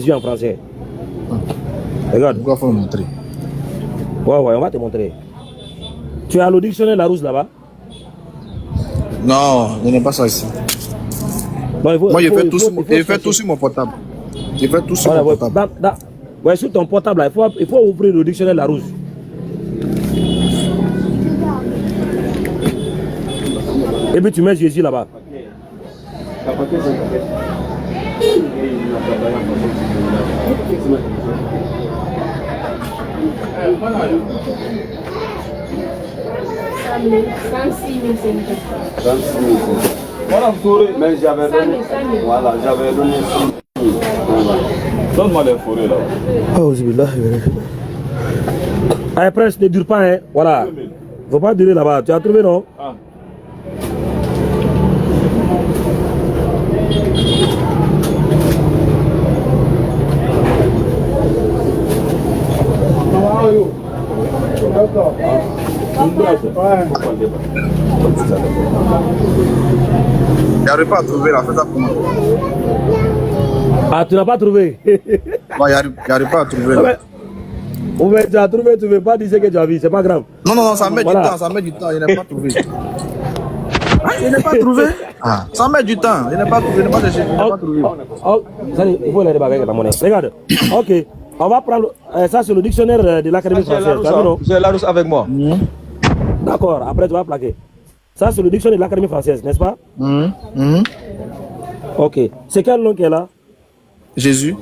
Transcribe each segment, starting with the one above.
Jésus en français. Regarde. Pourquoi faut me montrer? Ouais, on va te montrer. Tu as le dictionnaire Larousse là-bas? Non, je n'ai pas ça ici. Non, Moi, je fais tout sur mon portable. Je fais tout sur mon portable. Ouais, sur ton portable, là, il faut ouvrir le dictionnaire Larousse. Et puis tu mets Jésus là-bas. Voilà, mais j'avais donné. Voilà, j'avais donné. Donne-moi les forêts là. Oh, allez, presse, ne dure pas, hein. Voilà. Faut pas durer là-bas. Tu as trouvé, non? Ah. J'arrive pas à trouver la fête à comment. Ah, tu n'as pas trouvé? Ouais, j'arrive pas à trouver. Mais tu as trouvé, tu ne veux pas dire ce que tu as vu, c'est pas grave. Non, ça met du temps, je n'ai pas trouvé. Je n'ai pas trouvé. Ah, ça met du temps, je n'ai pas trouvé, je n'ai pas trouvé. Oh, il faut les débarquer avec la monnaie. Regarde, ok, on va prendre, ça c'est le dictionnaire de l'Académie française. J'ai Larousse avec moi. D'accord, après tu vas plaquer. Ça c'est le dictionnaire de l'Académie française, n'est-ce pas? Ok, c'est quel nom qui est là? Jésus.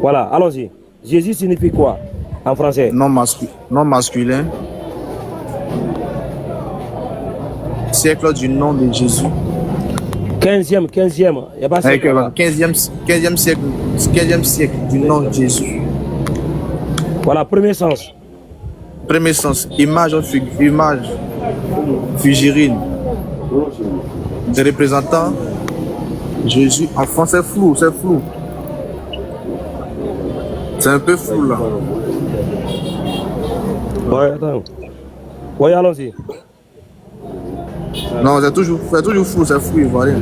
Voilà, allons-y. Jésus signifie quoi en français? Non masculin. Siècle du nom de Jésus. 15e, il n'y a pas ça. 15e siècle du nom de Jésus. Voilà, premier sens. Premier sens, image figurine. Des représentants Jésus enfant, c'est flou. C'est un peu flou là. Ouais, attends. Oui, allons-y. Non, c'est toujours flou, c'est flou, il voit rien.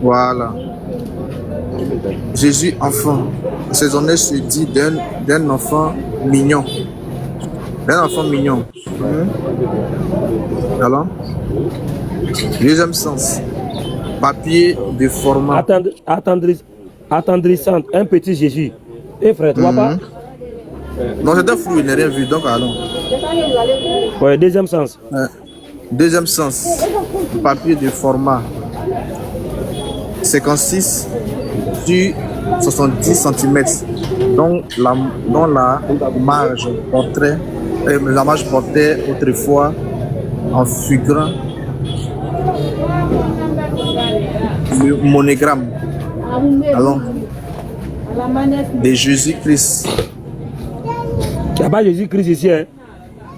Voilà. Jésus enfant. Saisonnier se dit d'un enfant mignon. Alors, deuxième sens. Papier de format. Attendrissante, un petit Jésus. Et frère, tu vois pas? Non, c'était flou, il n'a rien vu, donc allons. Ouais, deuxième sens. Deuxième sens. Papier de format 56 sur 70 cm. Dont la marge portait autrefois en figurant le monogramme. Allons. De Jésus-Christ. Il n'y a pas Jésus-Christ ici, hein?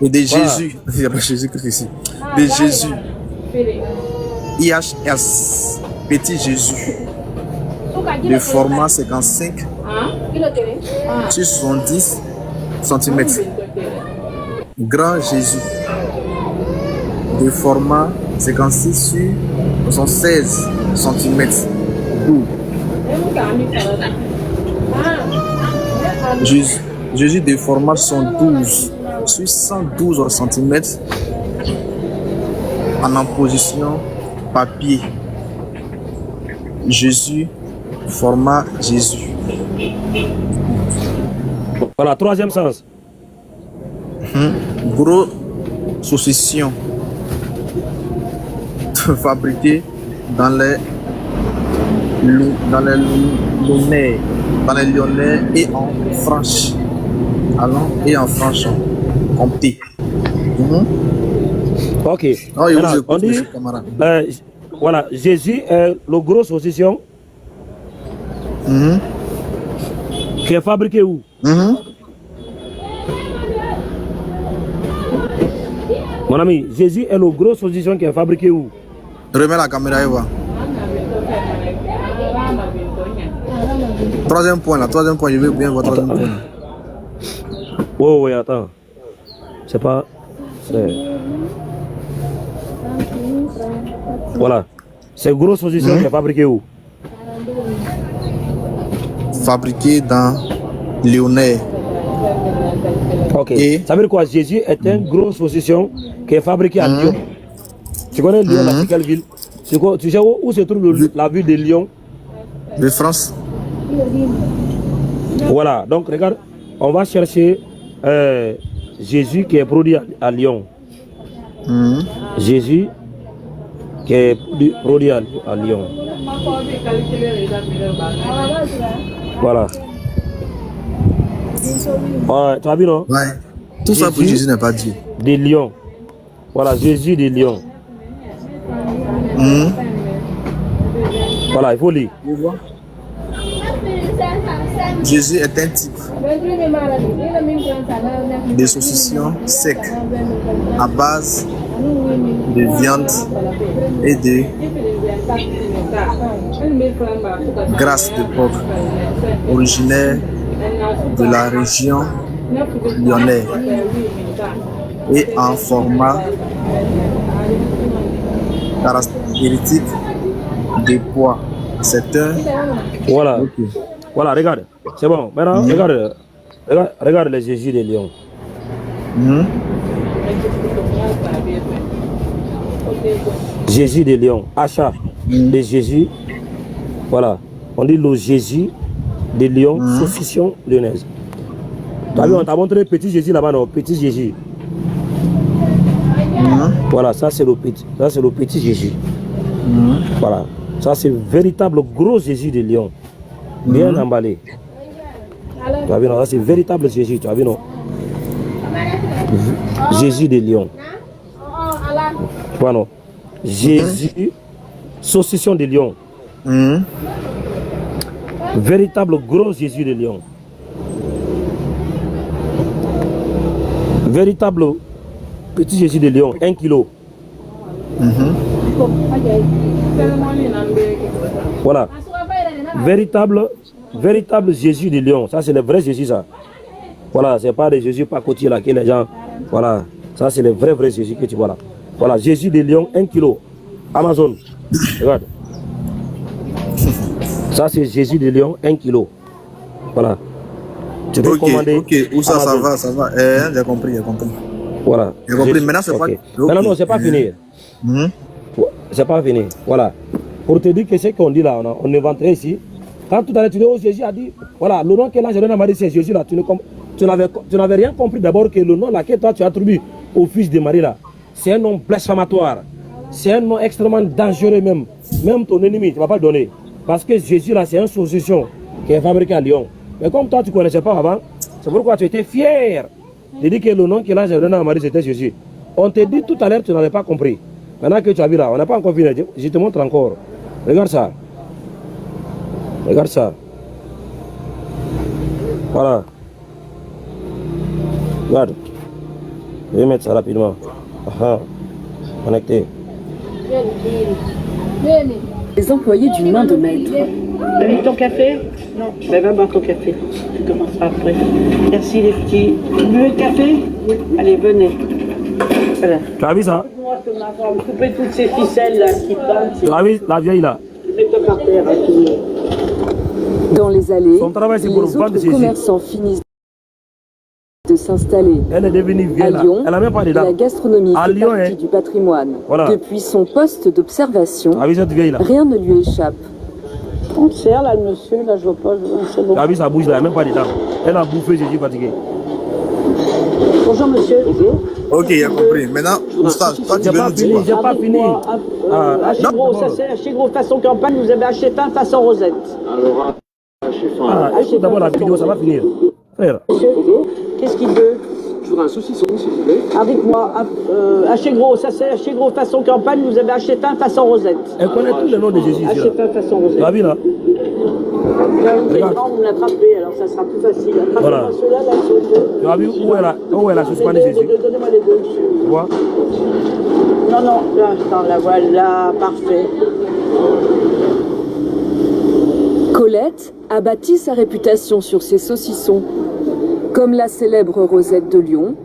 Et de Jésus. Il n'y a pas Jésus-Christ ici. De Jésus. IHS. Petit Jésus. De format 55 sur 70 cm. Grand Jésus. De format 56 sur 76 cm. Jésus de format 112 sur 112 cm en position papier. Jésus, format Jésus. Voilà, troisième sens. Gros saucisson fabriqué dans les Lyonnais et en Franche. Et en Franche Comté. Ok. Oh, alors, on dit, voilà, Jésus est le gros saucisson qui est fabriqué où? Mon ami, Jésus est le gros saucisson qui est fabriqué où? Remets la caméra et vois. Troisième point, je veux bien voir troisième point. Oui, attends. C'est pas... Voilà. C'est gros saucisson qui est fabriqué où? fabriqué dans Lyonnais. Ok. Et- Ça veut dire quoi? Jésus est une grosse saucisson qui est fabriquée à Lyon. Tu connais Lyon, là, c'est quelle ville? Tu sais où se trouve la ville de Lyon? De France. Voilà, donc regarde, on va chercher Jésus qui est produit à Lyon. Jésus qui est produit à Lyon. Voilà. Tu as vu, non? Ouais. Tout ça pour Jésus n'est pas Dieu. De Lyon. Voilà, Jésus de Lyon. Voilà, il faut lire. Jésus est un type de saucisson sec à base de viande et de graisse de porc, originaire de la région lyonnaise et en format caractéristique de pois. C'est un... Voilà. Voilà, regarde. C'est bon. Maintenant, regarde les Jésus de Lyon. Jésus de Lyon. Achat de Jésus. Voilà. On dit le Jésus de Lyon, saucisson lyonnaise. Tu as vu, on t'a montré petit Jésus là-bas, non? Petit Jésus. Voilà, ça c'est le petit Jésus. Voilà. Ça c'est véritable gros Jésus de Lyon. Bien emballé. Tu as vu, non? Ça c'est véritable Jésus, tu as vu, non? Jésus de Lyon. Voilà, non? Jésus, saucisson de Lyon. Véritable gros Jésus de Lyon. Véritable petit Jésus de Lyon, 1 kilo. Voilà. Véritable Jésus de Lyon. Ça, c'est le vrai Jésus, ça. Voilà, c'est pas des Jésus pas côtiers là que les gens. Voilà. Ça, c'est le vrai Jésus que tu vois là. Voilà, Jésus de Lyon, 1 kilo. Amazon. Regarde. Ça, c'est Jésus de Lyon, 1 kilo. Voilà. Tu peux commander. Ok, où ça, Amazon. ça va. J'ai compris. Voilà. J'ai compris. Maintenant, c'est pas... Maintenant, non, c'est pas fini. C'est pas fini. Voilà. Pour te dire que ce qu'on dit là, on est inventé ici. Quand tout à l'heure tu dis, oh Jésus a dit, voilà, le nom que là, je donne à Marie, c'est Jésus là. Tu n'avais rien compris d'abord que le nom là que toi tu attribues au fils de Marie là, c'est un nom blasphématoire. C'est un nom extrêmement dangereux même. Même ton ennemi, tu ne vas pas le donner. Parce que Jésus là, c'est un saucisson qui est fabriqué à Lyon. Mais comme toi tu ne connaissais pas avant, c'est pourquoi tu étais fier de dire que le nom que là, je donne à Marie, c'était Jésus. On te dit tout à l'heure, tu n'avais pas compris. Maintenant que tu as vu là, on n'a pas encore fini. Je te montre encore. Regarde ça. Regarde ça. Voilà. Regarde. Je vais mettre ça rapidement. Connecté. Les employés d'une main de maître. T'as mis ton café? Non. Ben, va boire ton café. Tu commenceras après. Merci les petits. Vous buvez le café? Oui. Allez, venez. Voilà. Tu as vu ça? Moi, je peux m'avoir coupé toutes ces ficelles là qui passent. Tu as vu la vieille là? Mets-toi par terre. Dans les allées, Son travail, c'est les pour vendre autres Jésus. commerçants finissent de s'installer. Elle est devenue À vieille là. Lyon, Elle n'a même pas de dents. la gastronomie À fait Lyon, partie hein. du patrimoine. Voilà. Depuis son poste d'observation, Tu as vu cette vieille là? rien ne lui échappe. On te sert là, le monsieur, là, je vois pas. C'est bon. Tu as vu sa bouche là? Elle n'a même pas de dents. Elle a bouffé Jésus fatigué. Bonjour monsieur. Ok, j'ai compris. Maintenant, Oustaz, toi, tu J'ai veux pas nous dire fini, quoi? j'ai pas fini. Achetez gros, ça c'est Achetez gros façon campagne, vous avez acheté pain façon rosette. Écoute d'abord la vidéo, ça va finir. Frère. Monsieur, qu'est-ce qu'il veut? Je voudrais un saucisson, s'il vous plaît. Dites-moi, Achetez gros, ça c'est Achetez gros façon campagne, vous avez acheté pain façon rosette. Elle connaît tous les noms de Jésus. Achetez pain façon rosette. Tu as vu là? Regarde. Vous l'attrapez, alors ça sera plus facile. Attrapez-moi Voilà. ceux-là, là, ceux deux. Tu as vu où elle a suspendu Les Jésus? deux, donnez-moi les deux, monsieur. Tu vois? Non, là, attends, la voilà, parfait. Colette a bâti sa réputation sur ses saucissons. Comme la célèbre Rosette de Lyon,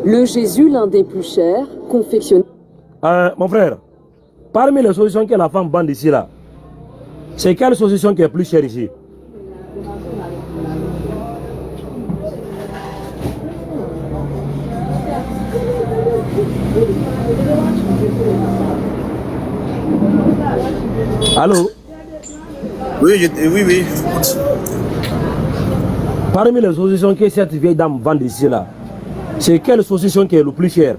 le Jésus, l'un des plus chers, confectionné. Mon frère, parmi les saucissons que la femme bande ici là, c'est quelle saucisson qui est plus chère ici? Allô? Oui, oui. Parmi les saucissons que cette vieille dame vend ici là, c'est quelle saucisson qui est le plus cher?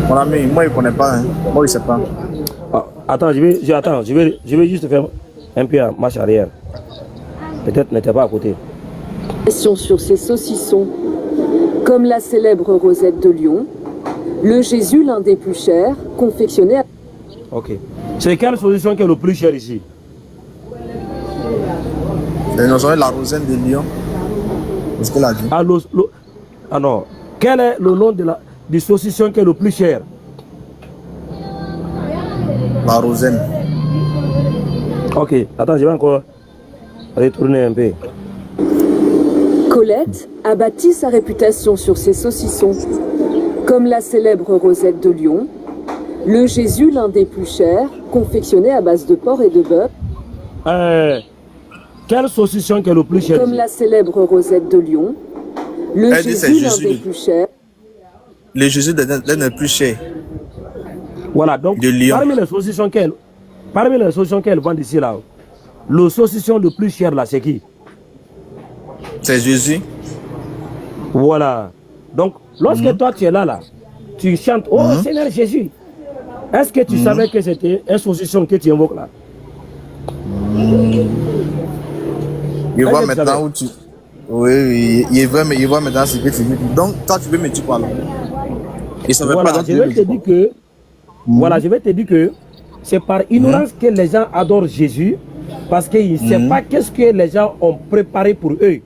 Mon ami, moi, il ne connaît pas. Hein. Moi, il ne sait pas. Ah, attends, je vais juste faire un peu en marche arrière. Peut-être n'était pas à côté. Sur ces saucissons, comme la célèbre rosette de Lyon, le Jésus l'un des plus chers, confectionné à... Ok. C'est quelle saucisson qui est le plus cher ici? Nous avons la rosette de Lyon. C'est ce qu'elle a dit. Ah non. Quel est le nom du saucisson qui est le plus cher? La rosette. Ok. Attends, je vais encore retourner un peu. Colette a bâti sa réputation sur ses saucissons. Comme la célèbre rosette de Lyon, le Jésus l'un des plus chers, confectionné à base de porc et de bœuf. Quel saucisson qui est le plus cher? Comme la célèbre rosette de Lyon, le Jésus l'un des plus chers. Le Jésus l'un des plus chers. Voilà, donc de Lyon. Parmi les saucissons qu'elle vend ici là, le saucisson le plus cher là, c'est qui? C'est Jésus. Voilà. Donc, lorsque toi tu es là, tu chantes, oh Seigneur Jésus. Est-ce que tu savais que c'était un saucisson que tu invoques là? Il voit maintenant où tu... Oui, il voit maintenant ce que tu dis. Donc, toi, tu veux me dire quoi là? Il savait voilà, pas. je vais te dire que... Voilà, je vais te dire que c'est par ignorance que les gens adorent Jésus, parce qu'ils ne savent pas qu'est-ce que les gens ont préparé pour eux.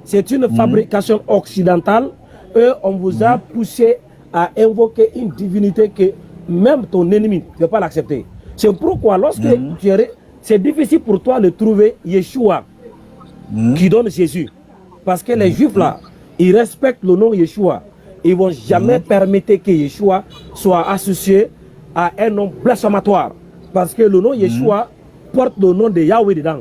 C'est une fabrication occidentale. Eux, on vous a poussé à invoquer une divinité que même ton ennemi ne peut pas l'accepter. C'est pourquoi lorsque c'est difficile pour toi de trouver Yeshua qui donne Jésus. Parce que les Juifs là, ils respectent le nom Yeshua. Ils ne vont jamais permettre que Yeshua soit associé à un nom blasphématoire. Parce que le nom Yeshua porte le nom de Yahweh dedans.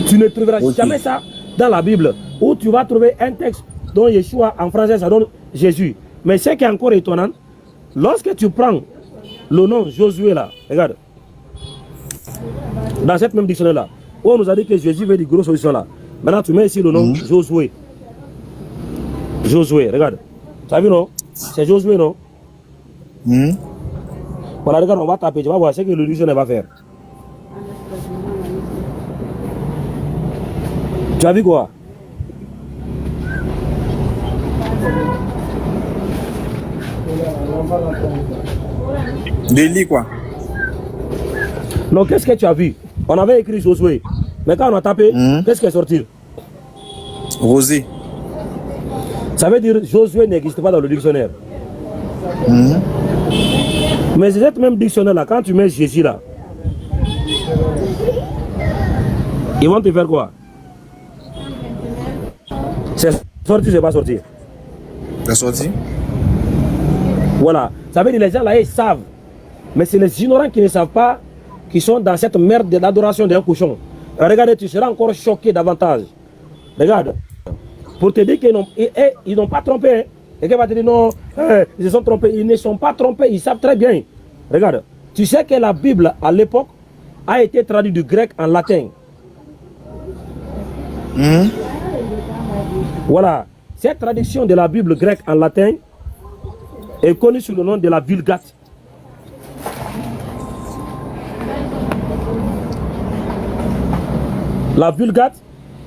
Tu ne trouveras jamais ça dans la Bible, où tu vas trouver un texte dont Yeshua en français ça donne Jésus. Mais ce qui est encore étonnant, lorsque tu prends le nom Josué là, regarde, dans cette même dictionnaire là, où on nous a dit que Jésus veut dire gros solution là, maintenant tu mets ici le nom Josué. Josué, regarde. Tu as vu non? C'est Josué non? Voilà, regarde, on va taper, tu vas voir ce que le dictionnaire va faire. Tu as vu quoi? Délit quoi? Non, qu'est-ce que tu as vu? On avait écrit Josué. Mais quand on a tapé, qu'est-ce qui est sorti? Rosé. Ça veut dire Josué n'existe pas dans le dictionnaire. Mais cette même dictionnaire là, quand tu mets Jésus là, ils vont te faire quoi? C'est sorti, c'est pas sorti. C'est sorti. Voilà. Ça veut dire les gens là, ils savent. Mais c'est les ignorants qui ne savent pas, qui sont dans cette merde de l'adoration d'un cochon. Regardez, tu seras encore choqué davantage. Regarde. Pour te dire qu'ils n'ont pas trompé. Hein. Et qui va te dire non, ils se sont trompés. Ils ne sont pas trompés, ils savent très bien. Regarde. Tu sais que la Bible, à l'époque, a été traduite du grec en latin. Voilà. Cette traduction de la Bible grecque en latin est connue sous le nom de la Vulgate. La Vulgate,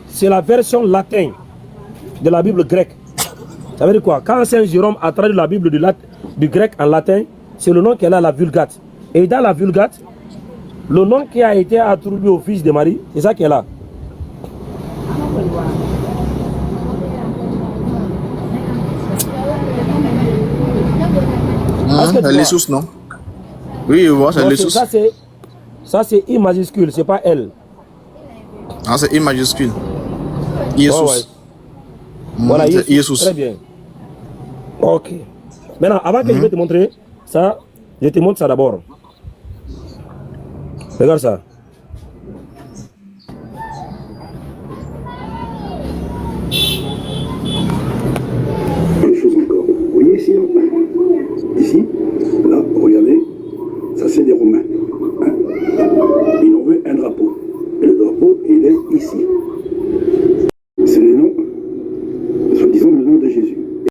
c'est la version latine de la Bible grecque. Ça veut dire quoi? Quand Saint Jérôme a traduit la Bible du grec en latin, c'est le nom qu'elle a, la Vulgate. Et dans la Vulgate, le nom qui a été attribué au fils de Marie, c'est ça qu'elle a. Les sources, non? Oui, c'est les sources. Ça, c'est I majuscule, c'est pas L. Ah, c'est I majuscule. Jésus. Oh, ouais. Voilà, Jésus. Très bien. Ok. Maintenant, avant que je vais te montrer ça, je te montre ça d'abord. Regarde ça. Autre chose encore. Vous voyez ici, il est ici.